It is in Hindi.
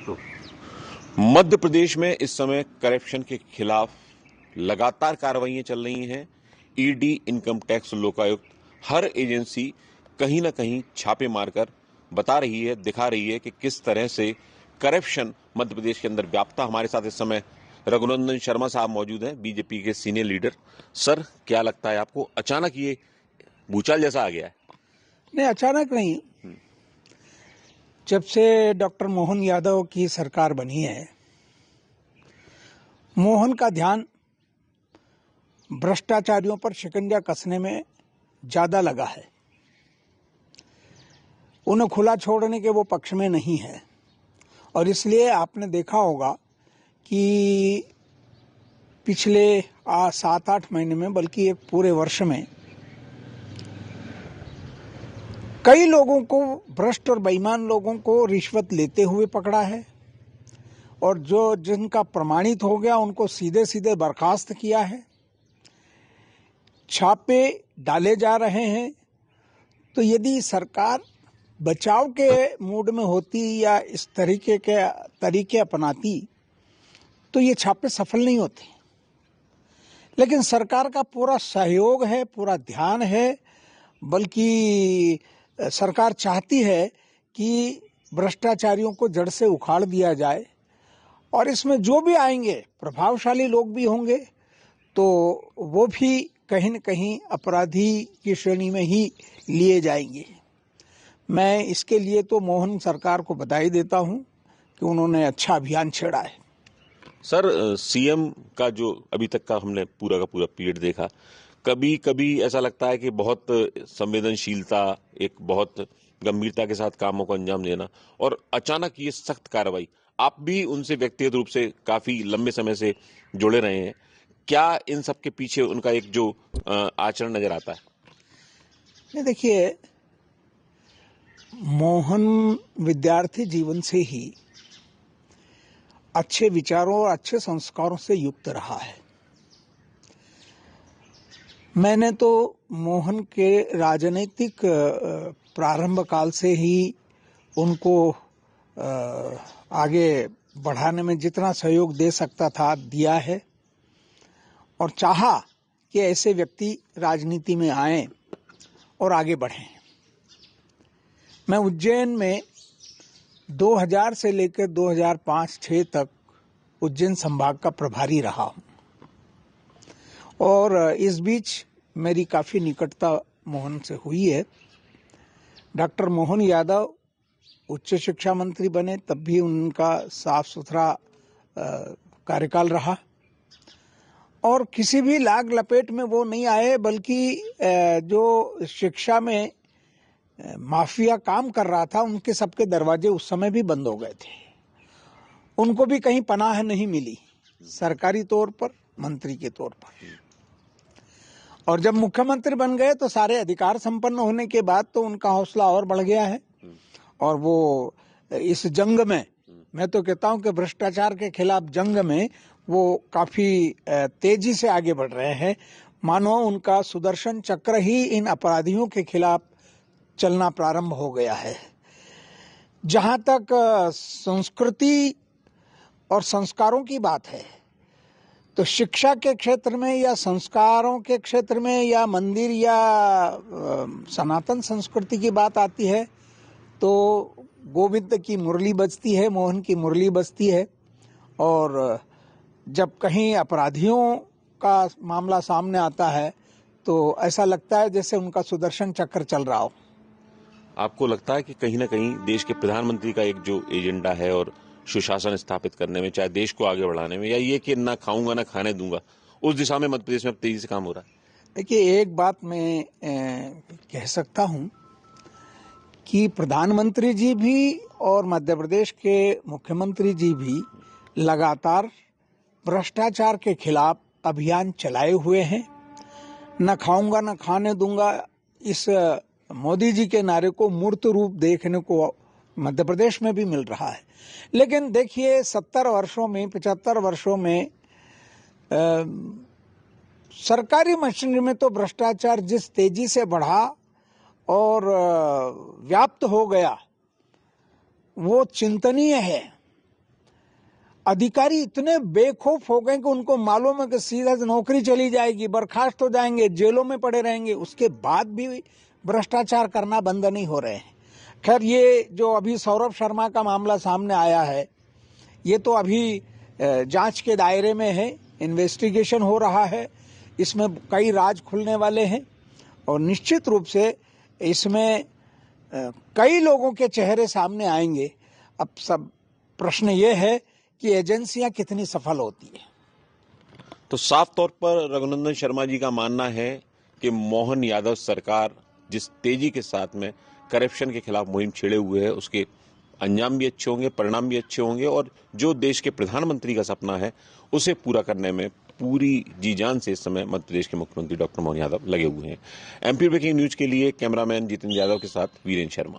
तो मध्य प्रदेश में इस समय करप्शन के खिलाफ लगातार कार्रवाइयां चल रही हैं। ईडी, इनकम टैक्स, लोकायुक्त, हर एजेंसी कहीं ना कहीं छापे मारकर बता रही है, दिखा रही है कि किस तरह से करप्शन मध्य प्रदेश के अंदर व्याप्ता। हमारे साथ इस समय रघुनंदन शर्मा साहब मौजूद हैं, बीजेपी के सीनियर लीडर। सर, क्या लगता है आपको, अचानक ये भूचाल जैसा आ गया है? नहीं, अचानक नहीं। जब से डॉक्टर मोहन यादव की सरकार बनी है, मोहन का ध्यान भ्रष्टाचारियों पर शिकंजा कसने में ज्यादा लगा है। उन्हें खुला छोड़ने के वो पक्ष में नहीं है, और इसलिए आपने देखा होगा कि पिछले 7-8 महीने में, बल्कि एक पूरे वर्ष में, कई लोगों को, भ्रष्ट और बेईमान लोगों को रिश्वत लेते हुए पकड़ा है, और जिनका प्रमाणित हो गया उनको सीधे सीधे बर्खास्त किया है। छापे डाले जा रहे हैं। तो यदि सरकार बचाव के मूड में होती या इस तरीके अपनाती तो ये छापे सफल नहीं होते। लेकिन सरकार का पूरा सहयोग है, पूरा ध्यान है, बल्कि सरकार चाहती है कि भ्रष्टाचारियों को जड़ से उखाड़ दिया जाए, और इसमें जो भी आएंगे, प्रभावशाली लोग भी होंगे, तो वो भी कहीं न कहीं अपराधी की श्रेणी में ही लिए जाएंगे। मैं इसके लिए तो मोहन सरकार को बधाई देता हूं कि उन्होंने अच्छा अभियान छेड़ा है। सर, सीएम का जो अभी तक का हमने पूरा का पूरा पीरियड देखा, कभी कभी ऐसा लगता है कि बहुत संवेदनशीलता, एक बहुत गंभीरता के साथ कामों को अंजाम देना, और अचानक ये सख्त कार्रवाई। आप भी उनसे व्यक्तिगत रूप से काफी लंबे समय से जुड़े रहे हैं, क्या इन सब के पीछे उनका एक जो आचरण नजर आता है? नहीं, देखिए, मोहन विद्यार्थी जीवन से ही अच्छे विचारों और अच्छे संस्कारों से युक्त रहा है। मैंने तो मोहन के राजनीतिक प्रारंभ काल से ही उनको आगे बढ़ाने में जितना सहयोग दे सकता था दिया है, और चाहा कि ऐसे व्यक्ति राजनीति में आएं और आगे बढ़ें। मैं उज्जैन में 2000 से लेकर 2005-06 तक उज्जैन संभाग का प्रभारी रहा हूं, और इस बीच मेरी काफी निकटता मोहन से हुई है। डॉक्टर मोहन यादव उच्च शिक्षा मंत्री बने, तब भी उनका साफ सुथरा कार्यकाल रहा, और किसी भी लाग लपेट में वो नहीं आए, बल्कि जो शिक्षा में माफिया काम कर रहा था, उनके सबके दरवाजे उस समय भी बंद हो गए थे। उनको भी कहीं पनाह नहीं मिली, सरकारी तौर पर, मंत्री के तौर पर। और जब मुख्यमंत्री बन गए तो सारे अधिकार संपन्न होने के बाद तो उनका हौसला और बढ़ गया है, और वो इस जंग में, मैं तो कहता हूं कि भ्रष्टाचार के खिलाफ जंग में वो काफी तेजी से आगे बढ़ रहे हैं। मानो उनका सुदर्शन चक्र ही इन अपराधियों के खिलाफ चलना प्रारंभ हो गया है। जहां तक संस्कृति और संस्कारों की बात है, तो शिक्षा के क्षेत्र में या संस्कारों के क्षेत्र में या मंदिर या सनातन संस्कृति की बात आती है तो गोविंद की मुरली बजती है, मोहन की मुरली बजती है। और जब कहीं अपराधियों का मामला सामने आता है तो ऐसा लगता है जैसे उनका सुदर्शन चक्र चल रहा हो। आपको लगता है कि कहीं ना कहीं देश के प्रधानमंत्री का एक जो एजेंडा है, और सुशासन स्थापित करने में, चाहे देश को आगे बढ़ाने में, या ये कि ना खाऊंगा ना खाने दूंगा, उस दिशा में मध्य प्रदेश में तेजी से काम हो रहा है? देखिए, एक बात मैं कह सकता हूं कि प्रधानमंत्री जी भी और मध्य प्रदेश के मुख्यमंत्री जी भी लगातार भ्रष्टाचार के खिलाफ अभियान चलाए हुए हैं। न खाऊंगा न खाने दूंगा, इस मोदी जी के नारे को मूर्त रूप देखने को मध्य प्रदेश में भी मिल रहा है। लेकिन देखिए, 70 वर्षों में, 75 वर्षों में सरकारी मशीनरी में तो भ्रष्टाचार जिस तेजी से बढ़ा और व्याप्त हो गया, वो चिंतनीय है। अधिकारी इतने बेखौफ हो गए कि उनको मालूम है कि सीधा नौकरी चली जाएगी, बर्खास्त हो जाएंगे, जेलों में पड़े रहेंगे, उसके बाद भी भ्रष्टाचार करना बंद नहीं हो रहे हैं। खैर, ये जो अभी सौरभ शर्मा का मामला सामने आया है, ये तो अभी जांच के दायरे में है, इन्वेस्टिगेशन हो रहा है, इसमें कई राज खुलने वाले हैं और निश्चित रूप से इसमें कई लोगों के चेहरे सामने आएंगे। अब सब प्रश्न ये है कि एजेंसियां कितनी सफल होती है। तो साफ तौर पर रघुनंदन शर्मा जी का मानना है कि मोहन यादव सरकार जिस तेजी के साथ में करप्शन के खिलाफ मुहिम छेड़े हुए है, उसके अंजाम भी अच्छे होंगे, परिणाम भी अच्छे होंगे और जो देश के प्रधानमंत्री का सपना है उसे पूरा करने में पूरी जी जान से इस समय मध्य प्रदेश के मुख्यमंत्री डॉक्टर मोहन यादव लगे हुए हैं। एमपी ब्रेकिंग न्यूज के लिए कैमरामैन जितेंद्र यादव के साथ वीरेंद्र शर्मा।